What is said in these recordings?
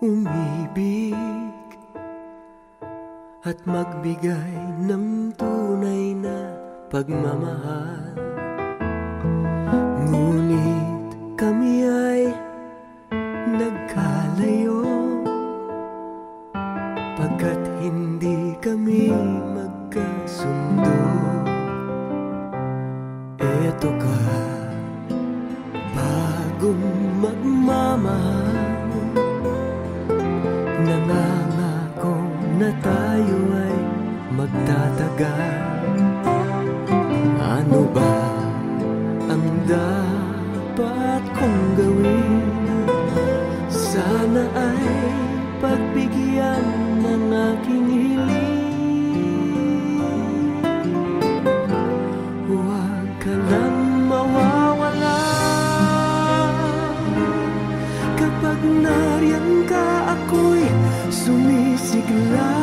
umibig at magbigay ng tunay na pagmamahal. Ngunit kami ay nagkalayo pagkat hindi kami magkasundo. Eto ka, bagong magmamahal, nangangako na tayo ay magtatagal. Ano ba ang dapat kong gawin? Sana ay pagbigyan ng aking hiling. Huwag ka lang mawawala kapag nariyan ka, ako'y sumisigla.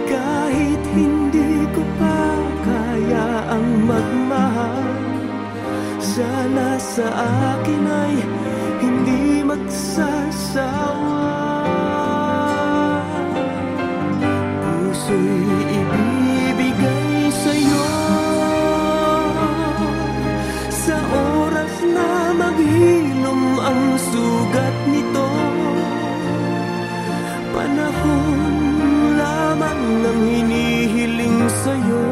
Kahit hindi ko pa kaya ang magmahal, sana sa akin ay hindi magsasawa. Puso'y ibibigay sa'yo sa oras na maghilom ang sugat nito. Panahon lamang ang hinihiling sa'yo,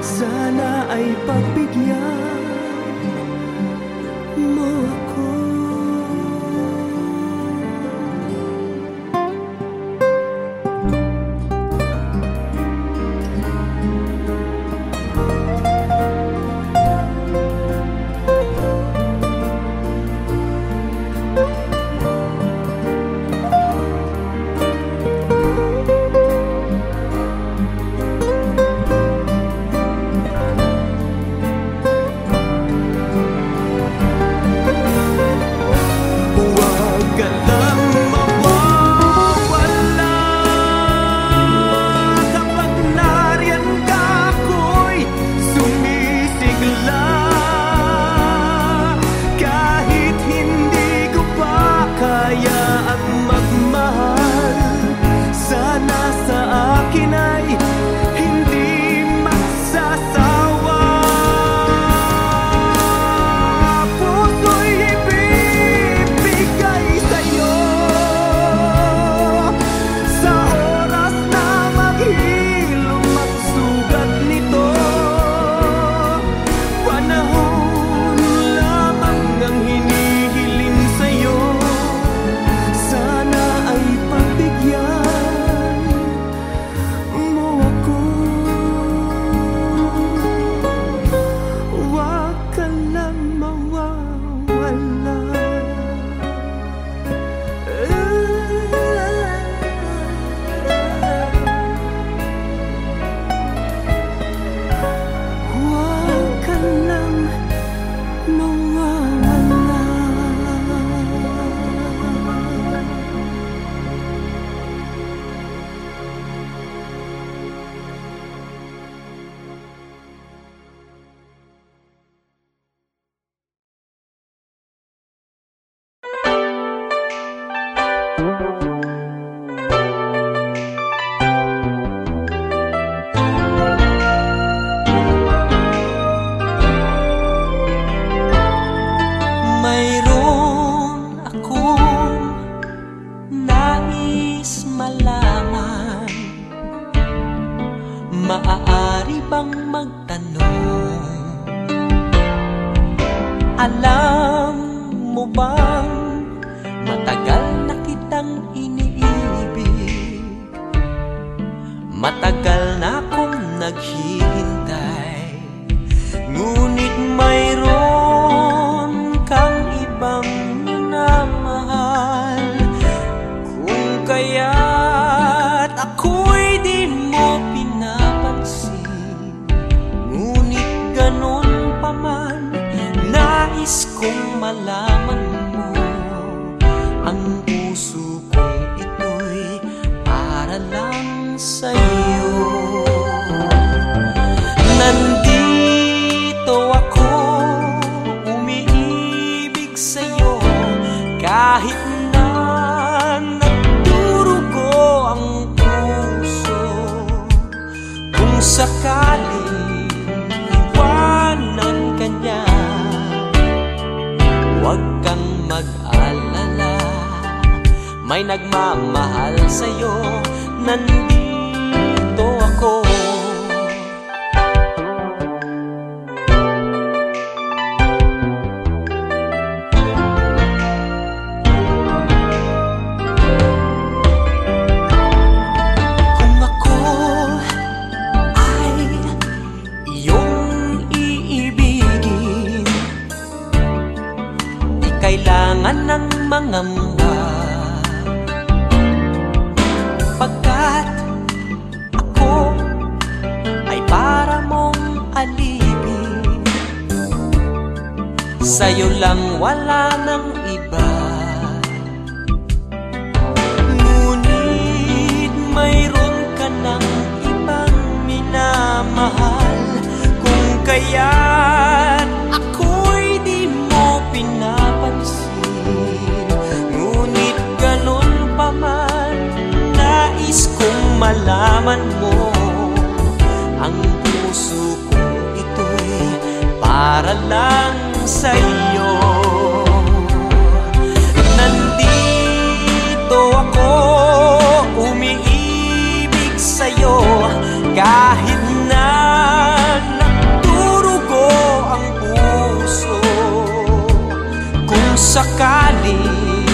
sana ay pagbigyan mo ako. Maaari bang magtanong? Alam mo bang matagal na kitang iniibig? Matagal na akong naghihintay, ngunit mayroon kang ibang minamahal. Kung kaya't ako'y di mo ngunit ganon pa man, nais kong malaman mo, ang puso kong ito'y para lang sa'yo. Nandito ako, umiibig sa'yo, kahit na nagdurugo ang puso. Kung sakaling iwanan ka niya, huwag kang mag-alala, may nagmamahal sa'yo, nandito ako. Kung ako ay iyong iibigin, di kailangan ng mangamba, pagkat ako ay para mong alipin. Sa'yo lang, wala ng iba. Ngunit mayroon ka ng ibang minamahal, kung kaya't ako'y di mo pinapansin. Ngunit ganun pa man, nais kong malaman mo, ang puso kong ito'y para lang sa'yo. Nandito ako, umiibig sa'yo, kahit na nagdurugo ang puso. Kung sakaling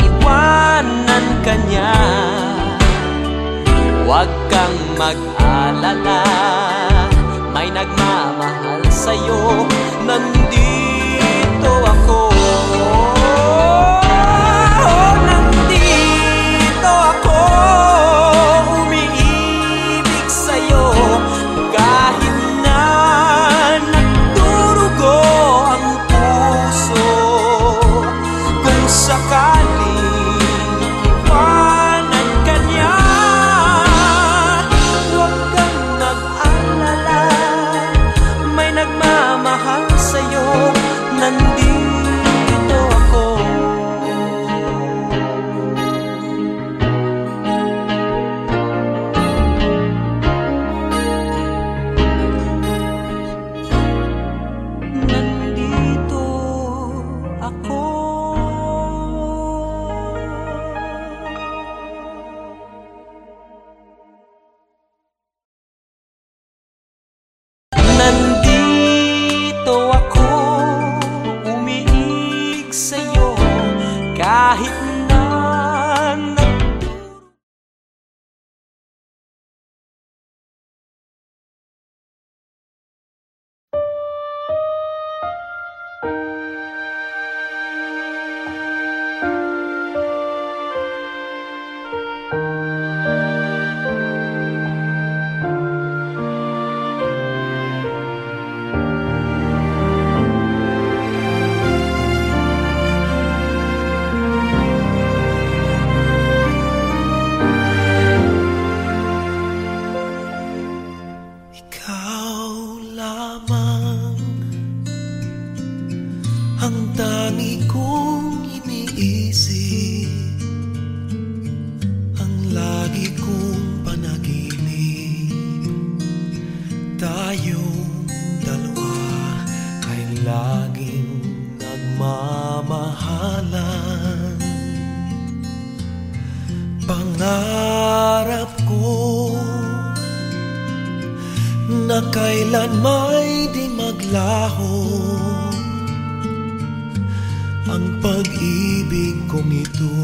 iwanan ka niya, huwag kang mag-alala, may nagmamahal sa'yo, nandito ako. Nandito ako, umiibig sa'yo, kahit na nagdurugo ang puso. Kung sakaling iwanan ka niya, huwag kang mag-alala, may nagmamahal sa'yo, nandito ako. Nandito ako. Nandito ako, umiig sa'yo, kahit na Ikaw lamang ang tangi kong iniisip, ang lagi kong panaginip. Tayong dalawa ay laging nagmamahalan. Pangarap ko na kailan may di maglaho ang pag-ibig kong ito,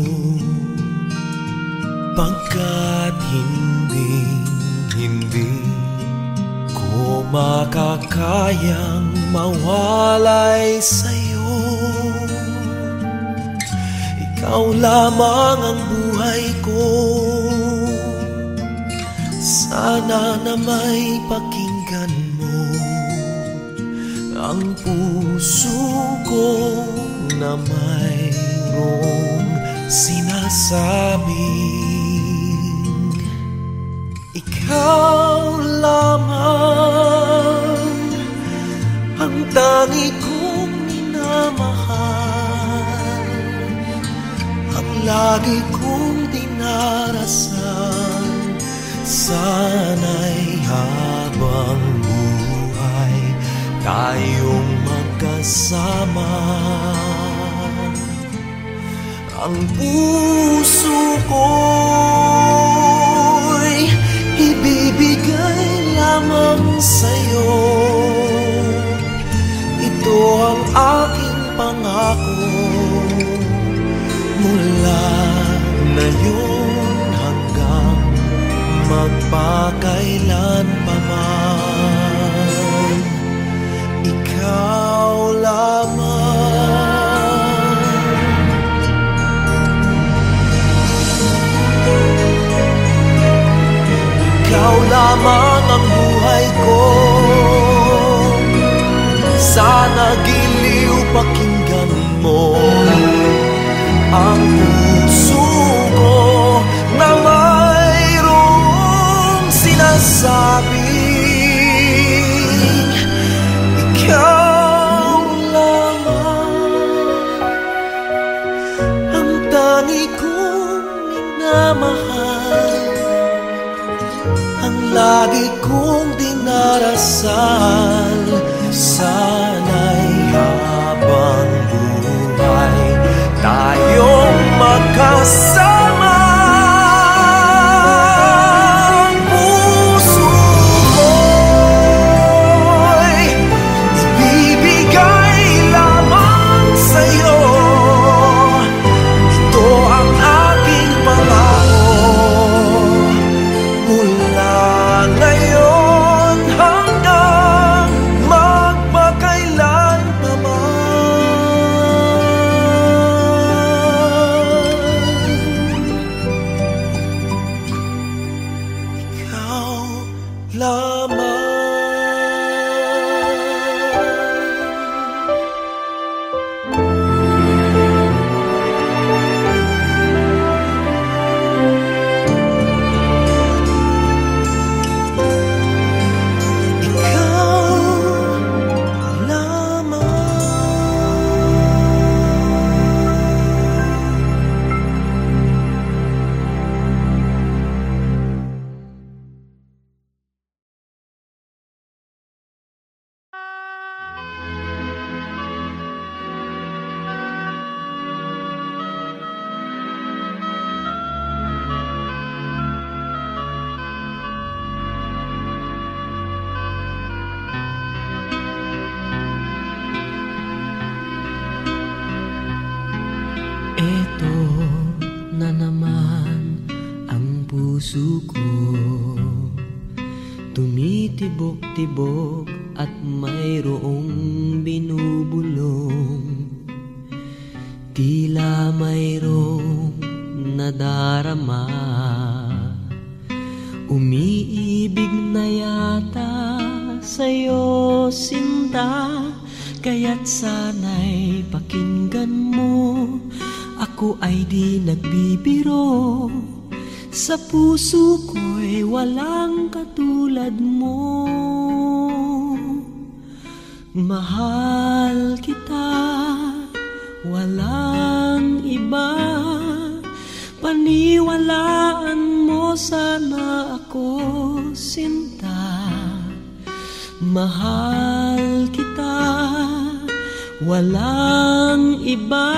pagkat hindi ko makakayang mawalay sa'yo. Ikaw lamang ang buhay ko, sana na may pakinggan mo ang puso ko na mayroong sinasabing ikaw lamang ang tangi kong minamahal. lagi kong dinarasan. Sana'y habang buhay tayong magkasama. Ang puso ko'y ibibigay lamang sa'yo. Ito ang aking pangako mula ngayon hanggang magpakailan pa man. Ikaw lamang. Ikaw lamang ang buhay ko. Sana giliw pakinggan mo ang puso ko na mayroong sinasabing ikaw lamang ang tangi kong minamahal, ang lagi kong dinarasal. Sana'y habang buhay tayong magkasama. Ang puso ko'y ibibigay lamang sa'yo. Ito ang aking pangako mula ngayon hanggang magpakailan pa man. Ikaw lamang. Eto na naman ang puso ko, tumitibok-tibok at mayroong binubulong. Tila mayroong nadarama, umiibig na yata sa'yo, sinta. Kaya't sana'y pakinggan mo, ako ay di nagbibiro. Sa puso ko'y walang katulad mo. Mahal kita, walang iba. Paniwalaan mo sana ako, sinta. Mahal kita, walang iba.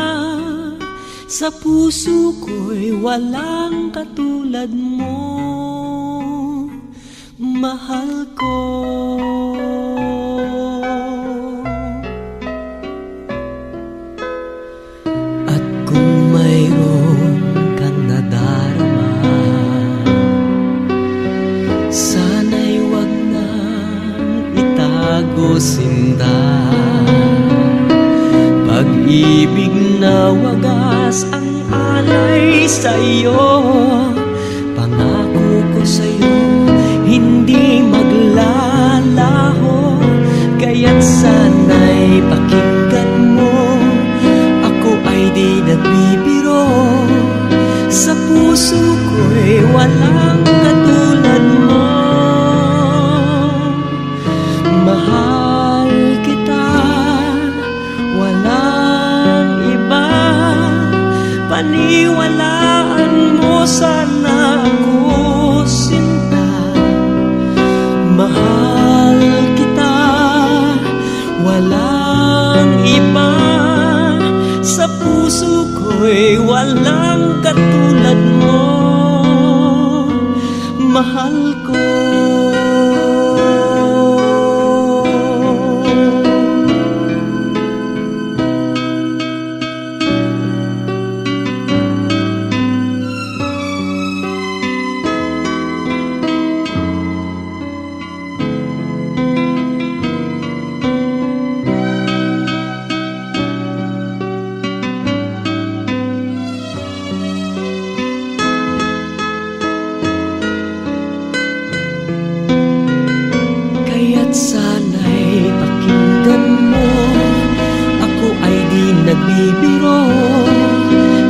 Sa puso ko'y walang katulad mo. Mahal ko. At kung mayroon kang nadarama, sana'y wag nang itago, sinta. Pag-ibig na wagas ang alay sa'yo, pangako ko sa'yo hindi maglalaho. Kaya't sana'y pakinggan mo, ako ay di nagbibiro. Sa puso ko'y walang katulad mo. Mahal kita, walang iba. paniwalaan mo sana ako, sinta. Mahal kita, walang iba. Sa puso ko'y walang katulad mo, mahal ko. Sana'y pakinggan mo, ako ay di nagbibiro.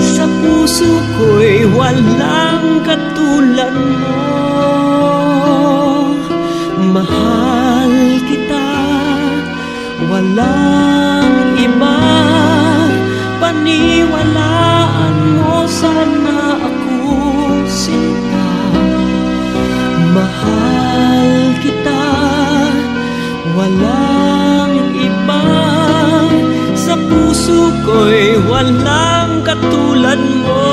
Sa puso ko'y walang katulad mo, mahal kita, walang iba. Paniwalaan mo sana ako, sinta. Mahal kita, walang iba. Sa puso ko'y walang katulad mo,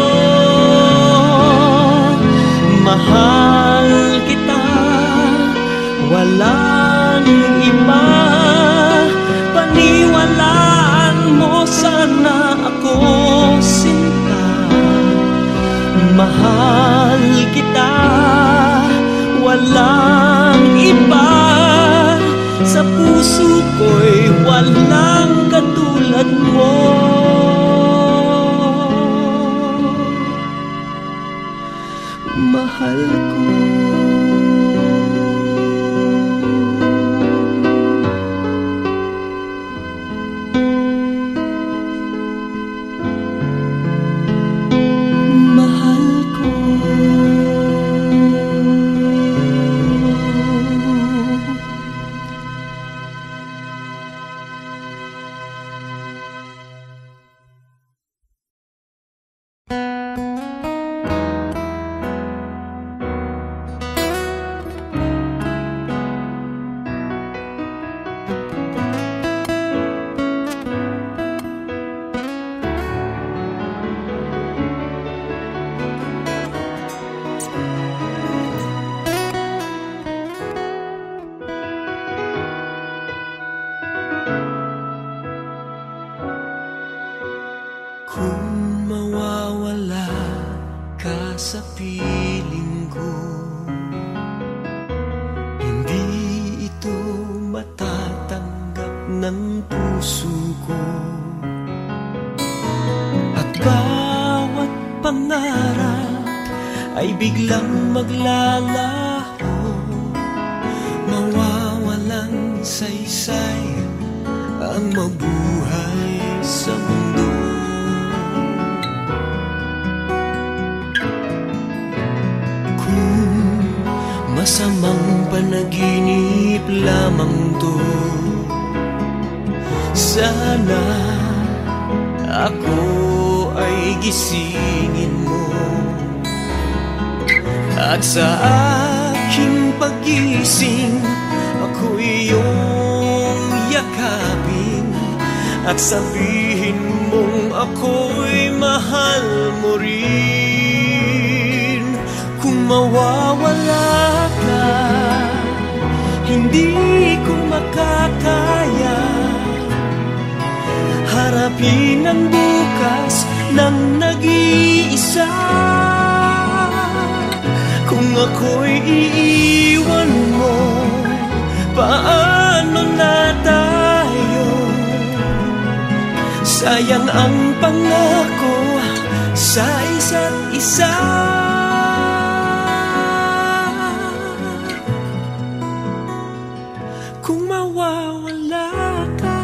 mahal kita, walang iba. Paniwalaan mo sana ako, sinta. Mahal kita, walang iba. Sa puso ko'y walang katulad mo, mahal ko. Mahal ko. Kung mawawala ka sa piling ko, hindi ito matatanggap ng puso ko. At bawat pangarap ay biglang maglalaho, mawawalang saysay ang mabuhay sa mundo. Masamang panaginip lamang to, sana ako ay gisingin mo. At sa aking pagising, ako iyong yakapin at sabihin mong ako'y mahal mo rin. Kung mawawala ka, hindi ko makakaya harapin ang bukas ng nag-iisa. Kung ako'y iiwan mo, paano na tayo? Sayang ang pangako sa isa't isa. Kung mawawala ka,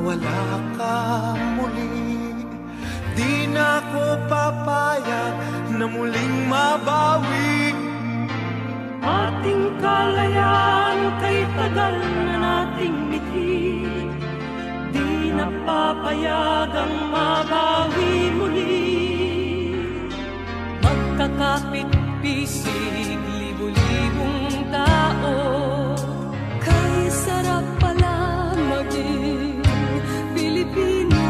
wala ka muli. Di na ko papayag na muling mabawi ating kalayaan kay tagal na nating mithi. Di na papayagang mabawi muli. Magkakapit-pisig libu-libong tao, kay sarap pala maging Pilipino.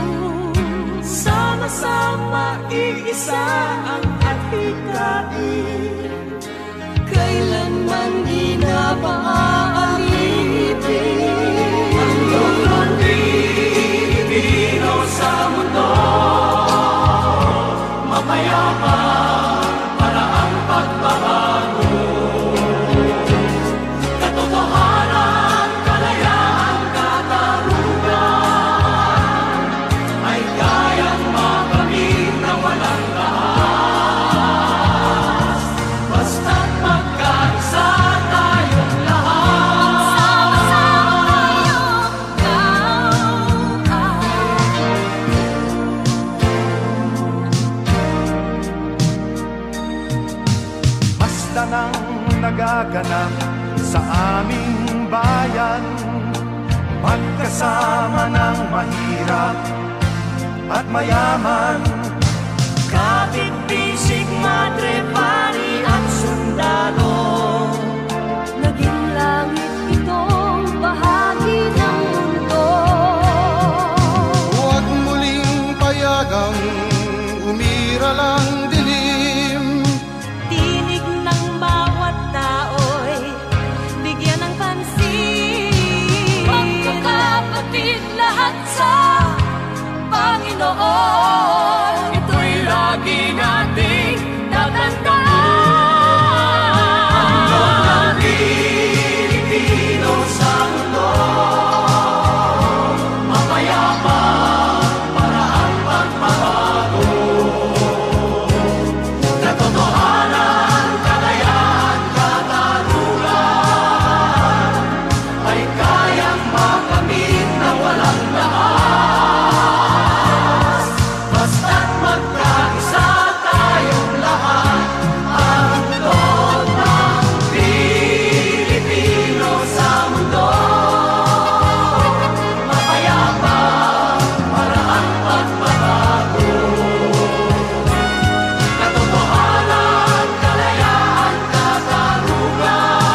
Sama-sama iisa ang atikain, kailanman di na paaalipin. Ang Pilipino sa mundo, mapayapa para ang pagbabago. Katotohanan, kalayaan, katarungan ay kayang makamit na walang taas. Basta't magkaisa tayong lahat. Basta nang nagaganap sa aming bayan, magkasama ng mahirap at mayaman. Kapit-bisig, madre, pari at sundalo, naging langit itong bahagi ng mundo. Huwag muling payagang umira lang dilim. Tinig ng bawat tao'y bigyan ng pansin. Magkakapatid lahat sa Panginoon, ito'y lagi nating tatandaan. Ang Pilipino sa mundo, mapayapa para ang pagbabago. Katotohanan, kalayaan, katarungan ay kayang makamit na walang lakas. Basta't magkaisa tayong lahat, ang loob ng Pilipino sa mundo, mapayapa para ang pagbabago. Katotohanan, kalayaan, katarungan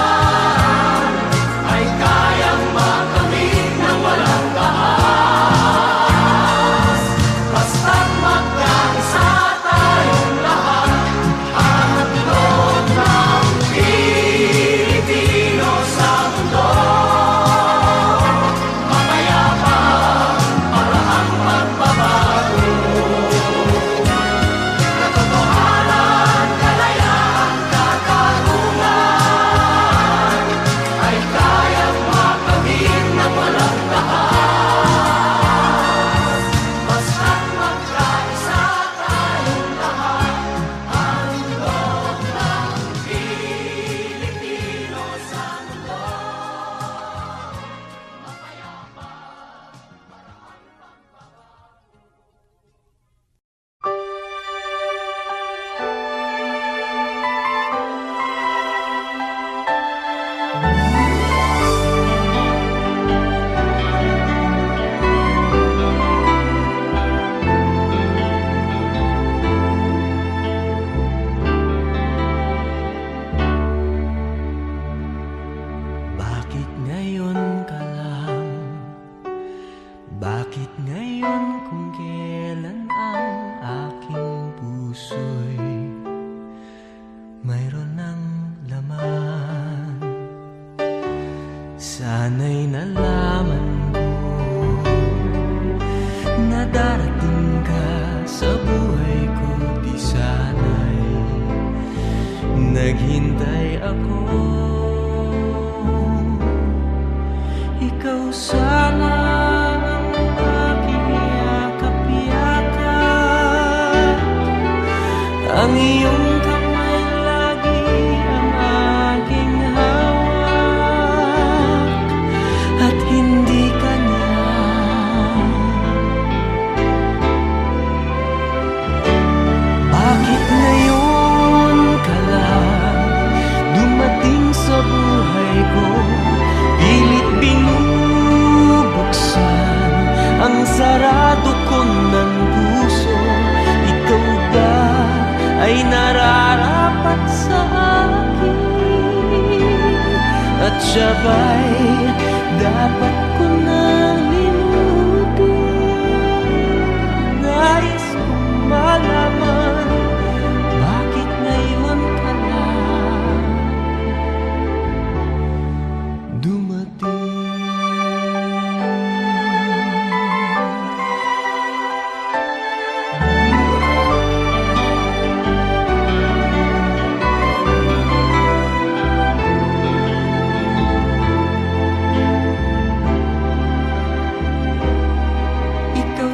ay kayang makamit na walang taas. Basta't magkaisa tayong lahat, ang loob ng Pilipino sa mundo, mapayapa para ang pagbabago. Katotohanan, kalayaan, katarungan ay kayang makamit na walang taas. Basta't magkaisa tayong lahat, ang loob ng Pilipino sa mundo, mapayapa. Bakit ngayon ka lang? Bakit ngayon kung kailan ang aking puso'y mayroon ng laman? Sana'y nalaman ko na darating ka sa buhay ko. Di sana'y naghintay ako. Ikaw sana ang aking yakap-yakap, ang iyong kamay lagi ang aking hawak, at hindi ka na sarado ko ng puso, ikaw ba ay nararapat sa akin? At siya ba'y dapat ko nang limutin? Nais kong malaman, bakit ngayon ka lang dumating?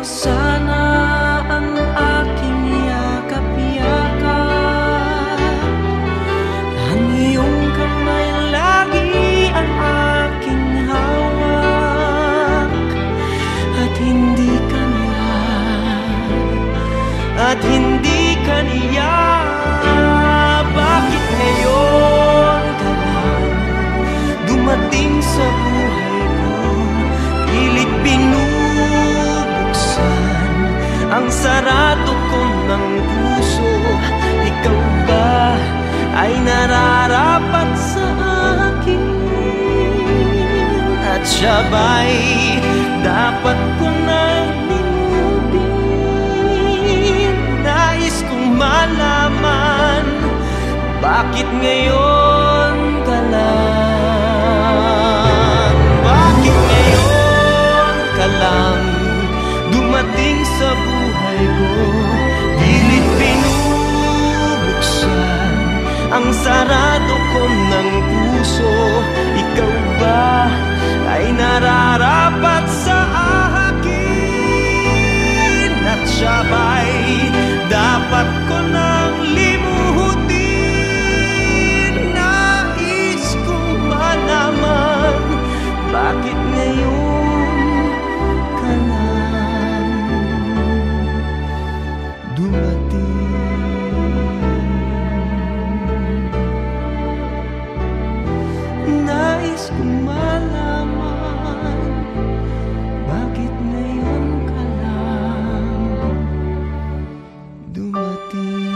Sana ang aking yakap-yakap, ang iyong kamay lagi ang aking hawak, at hindi kaniya. Bakit ngayon ka lang dumating sa buhay ko? Pilit ang sarado ko ng puso, ikaw ba ay nararapat sa akin? At siya ba'y dapat ko nang limutin? Nais kong malaman, bakit ngayon ka lang? Bakit ngayon ka lang dumating sa buhay ko? Pilit binubuksan ang sarado ko ng puso, ikaw ba ay nararapat sa akin? At siya ba'y dapat ko nang limutin? Nais kong malaman, bakit ngayon ka lang dumating? Nais kong malaman, bakit ngayon ka lang dumating?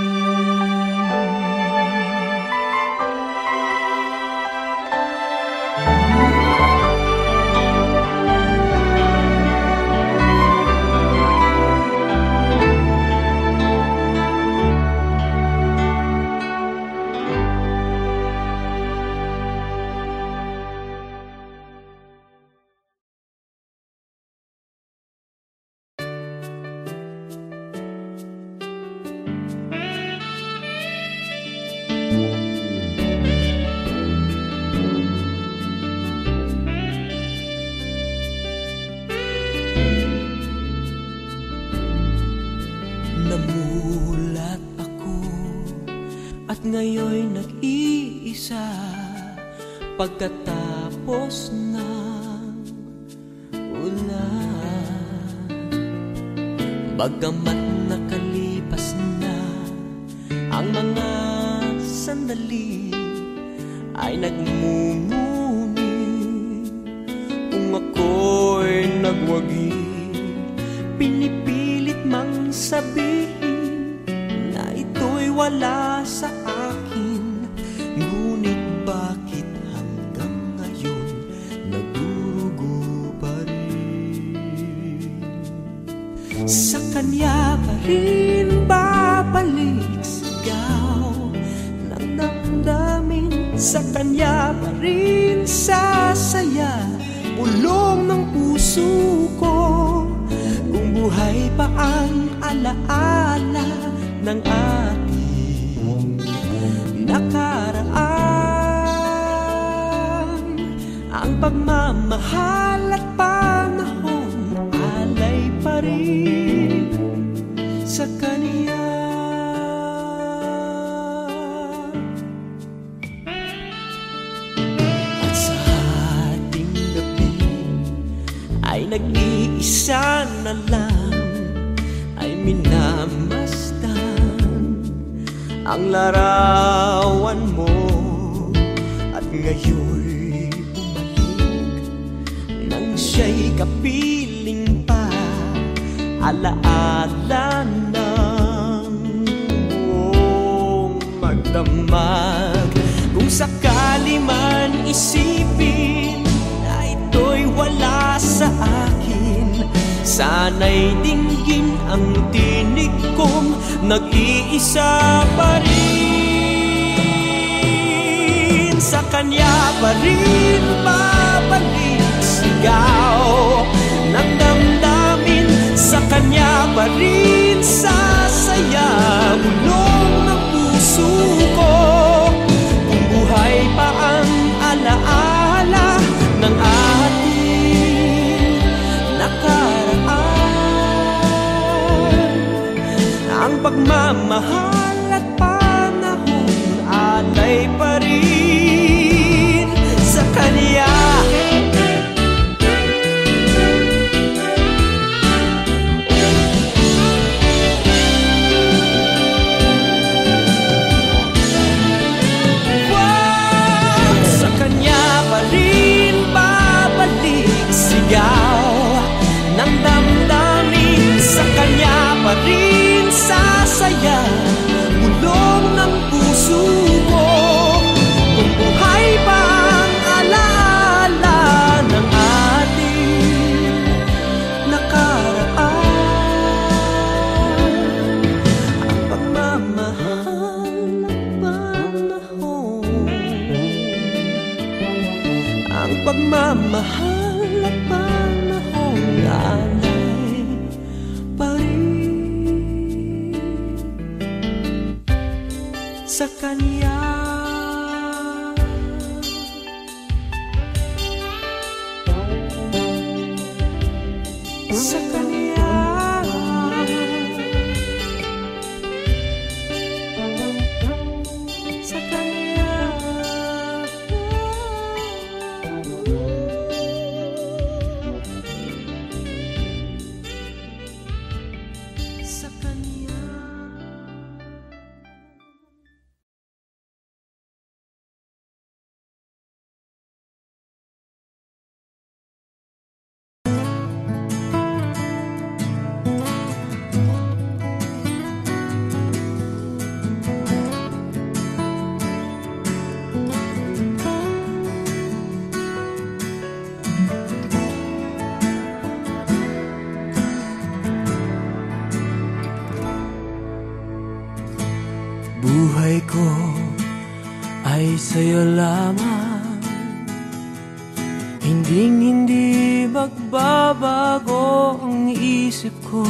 Namulat ako at ngayo'y nag-iisa, pagkatapos ng ulan. Bagamat nakalipas na ang mga sandali, ay nagmumuni kung ako'y nagwagi. Pinipilit mang sabihin na ito'y wala sa akin, ngunit bakit hanggang ngayon nagdurugo pa rin? Sa kanya pa rin babalik sigaw ng damdamin, sa kanya pa rin sasaya bulong ng puso ko. Kung buhay pa ang alaala ng ating nakaraan, ang pagmamahal at panahon alay pa rin sa kaniya. At sa ating gabi ay nag-iisa na lang, ay minamasdan ang larawan mo. At ngayon'y bumalik nang siya'y kapiling pa alaala ng buong magdamag. Kung sakali man isipin na ito'y wala sa akin, sana'y dinggin ang tinig kong nag-iisa pa rin. Sa kanya pa rin babalik sigaw ng damdamin, sa kanya pa rin sasaya bulong ng puso ko. Kung buhay pa ang alaala ng ating nakaraan, ang pagmamahal at panahon alay pa rin sa kanya. Ng damdamin, sa kanya pa rin sasaya bulong ng puso ko. Kung buhay pa ang alaala ng ating nakaraan, ang pagmamahal ng panahon, ang pagmamahal at panahon alay pa rin sa kanya. Sa kanya, sa kanya. Buhay ko ay sa'yo lamang, hindi magbabago ang isip ko.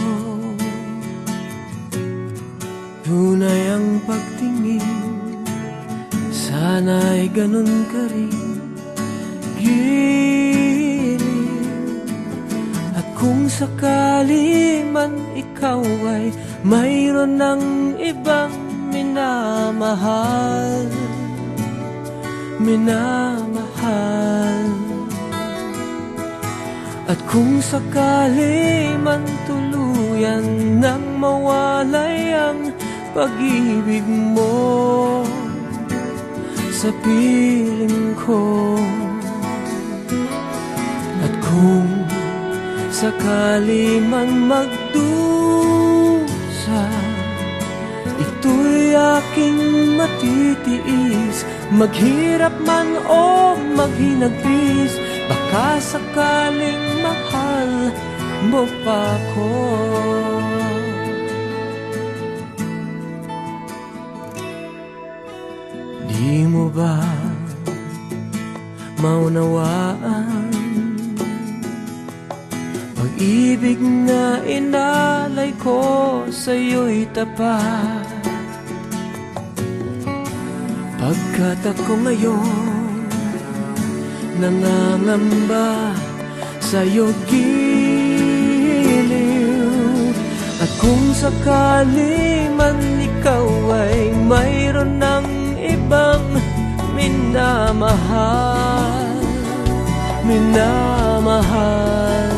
Tunay ang pagtingin, sana'y ganun ka rin gilid. At kung sakali man ikaw ay mayroon ng ibang minamahal, minamahal. At kung sakali man tuluyan nang mawalay ang pag-ibig mo sa piling ko, at kung sakali man magdusa, ito'y aking matitiis. Maghirap man o maghinagpis, baka sakaling mahal mo pa ko. Di mo ba maunawaan pag-ibig na inalay ko sa'yo'y tapat? Pagkat ako ngayon nangangamba sa'yo giliw. At kung sakali man ikaw ay mayroon ng ibang minamahal, minamahal.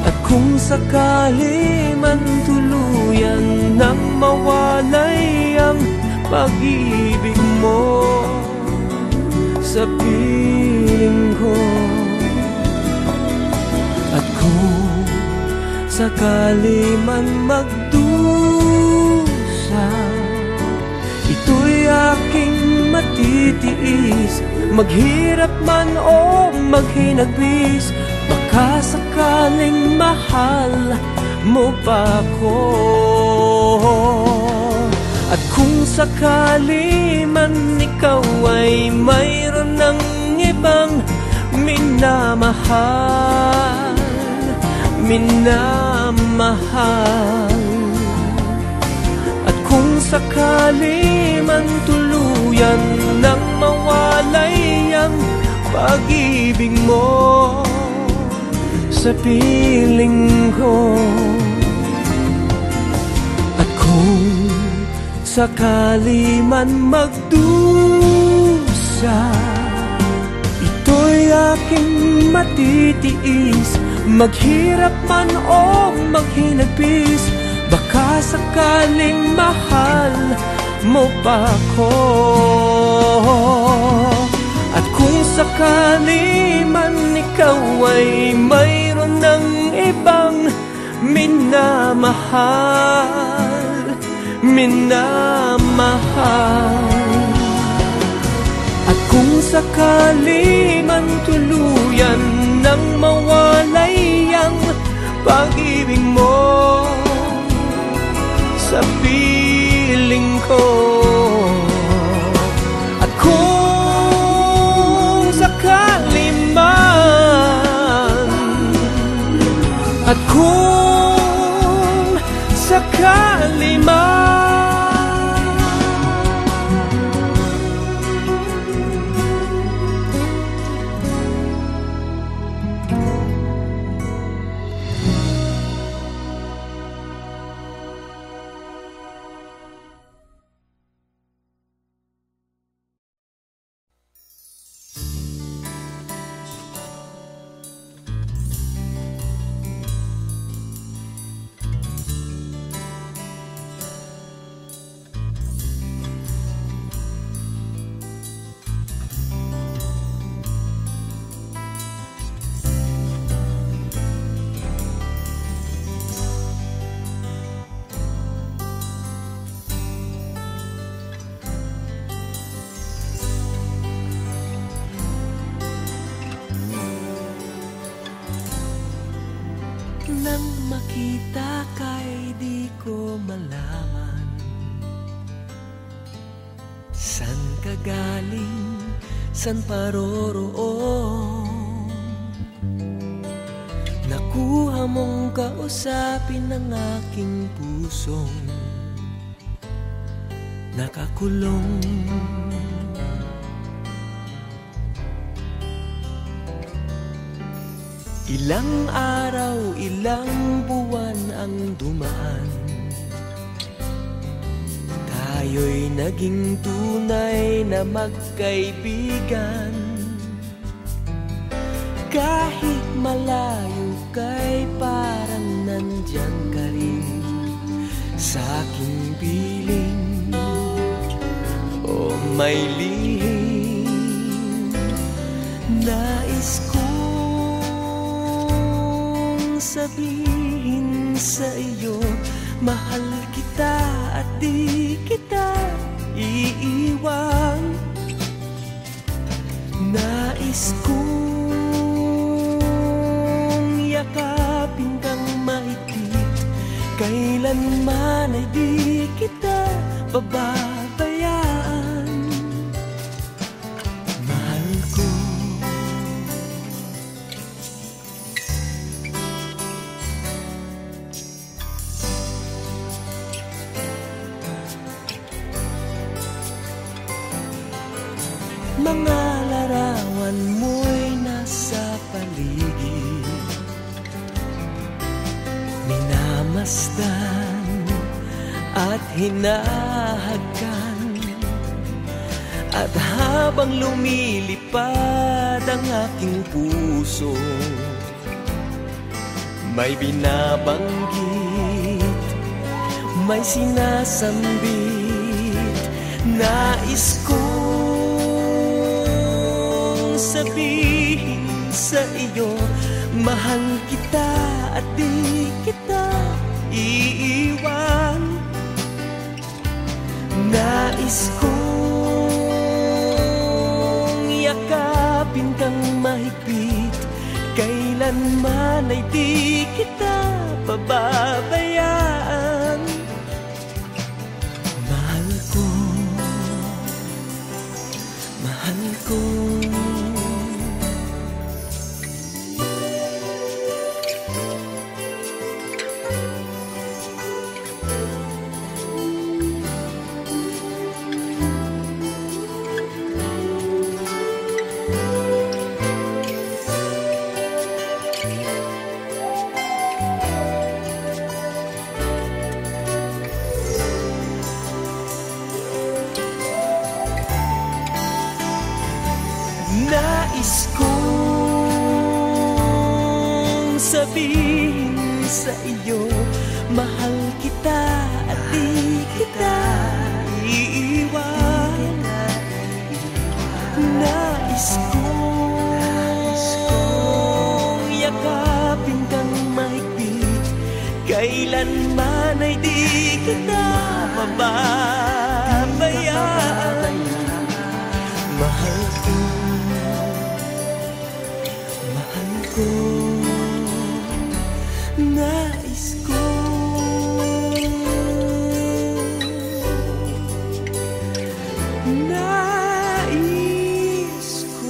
At kung sakali man tuluyan nang mawalay ang pag-ibig mo sa piling ko, at kung sakali man magdusa, ito'y aking matitiis. Maghirap man o maghinagpis, baka sakaling mahal mo pa ko. At kung sakali man ikaw ay mayroon ng ibang minamahal, at kung sakali man tuluyan nang mawalay ang pag-ibig mo sa piling ko, at kung sakali man magdusa, ito'y aking matitiis. Maghirap man o maghinagpis, baka sakaling mahal mo pa ko. At kung sakali man ikaw ay mayroon ng ibang minamahal, at kung sakali man tuluyan nang mawalay ang pag-ibig mo sa piling ko, at kung sakali man, at kung sakali man, nang makita ka'y di ko malaman san ka galing, san paroroon. Nakuha mong kausapin ng aking pusong nakakulong. Ilang araw, ilang buwan ang dumaan, tayo'y naging tunay na magkaibigan. Kahit malayo ka'y parang nandyan ka rin sa aking piling. O may lihim nais ko sabihin sa iyo, mahal kita at di kita iiwan. Nais kong yakapin kang mahigpit, kailanman ay di kita pababayaan. Mahal ko. Mga larawan mo'y nasa paligid, minamasdan at hinahagkan. At habang lumilipad ang aking puso, may binabanggit, may sinasambit. Nais kong sabihin sa iyo, mahal kita at di kita iiwan. Nais kong yakapin kang mahigpit, kailanman ay di kita pababayaan. Mahal ko, mahal ko. Nais kong sabihin sa iyo, mahal kita at di kita iiwan. Nais kong yakapin kang mahigpit, kailanman ay di kita pababayaan. Mahal ko, mahal ko, nais ko. Nais ko.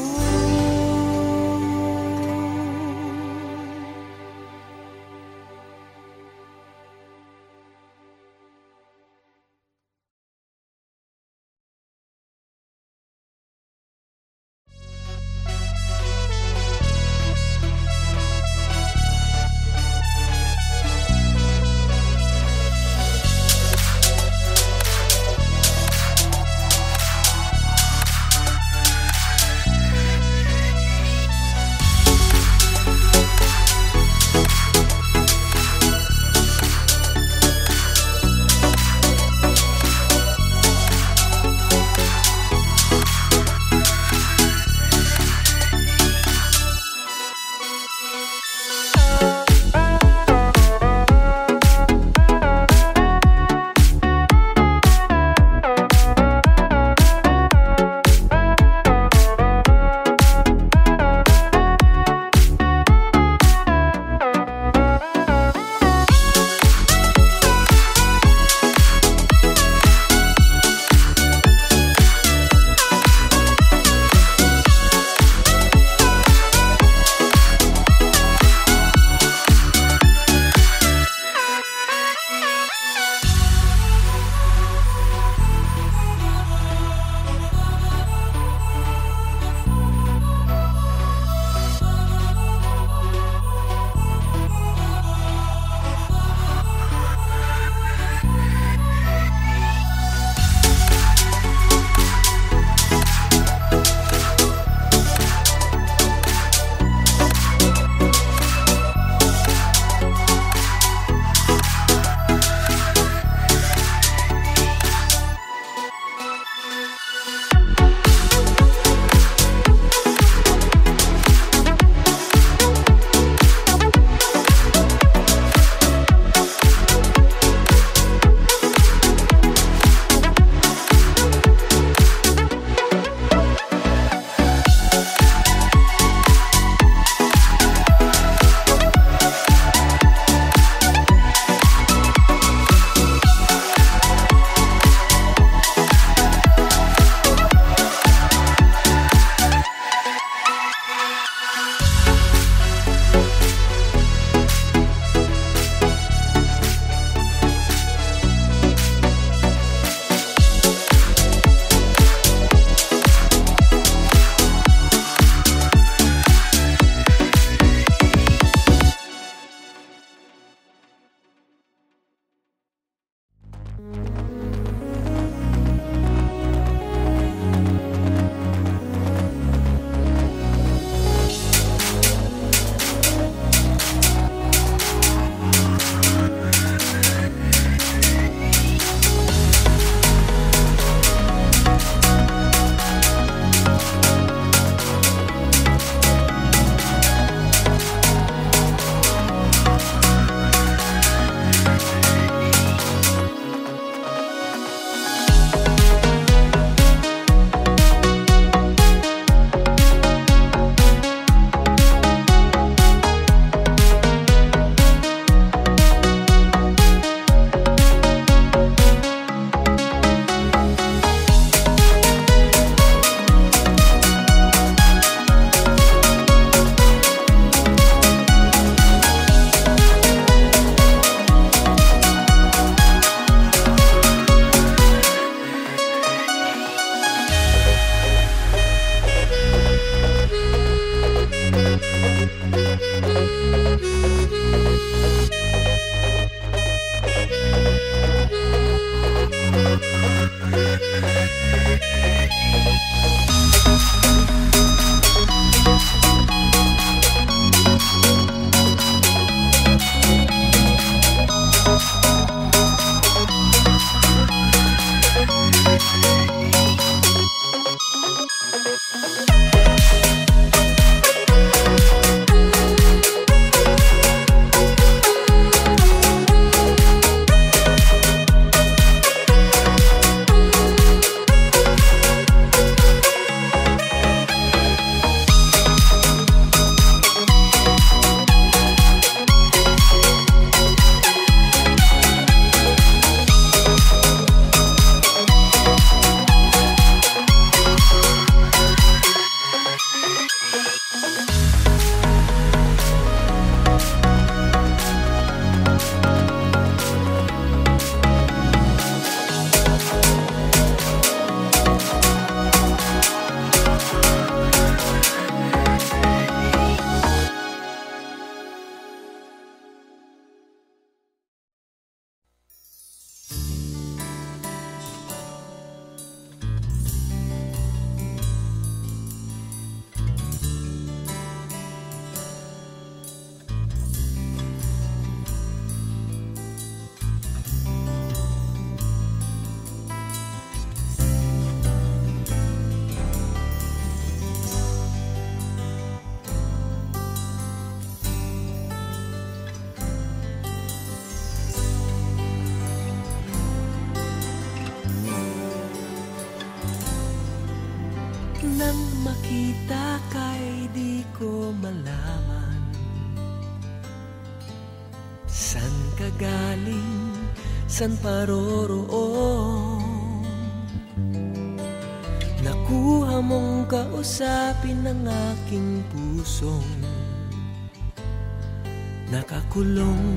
Nang makita ka'y di ko malaman san ka galing, san paroroon. Nakuha mong kausapin ng aking pusong nakakulong.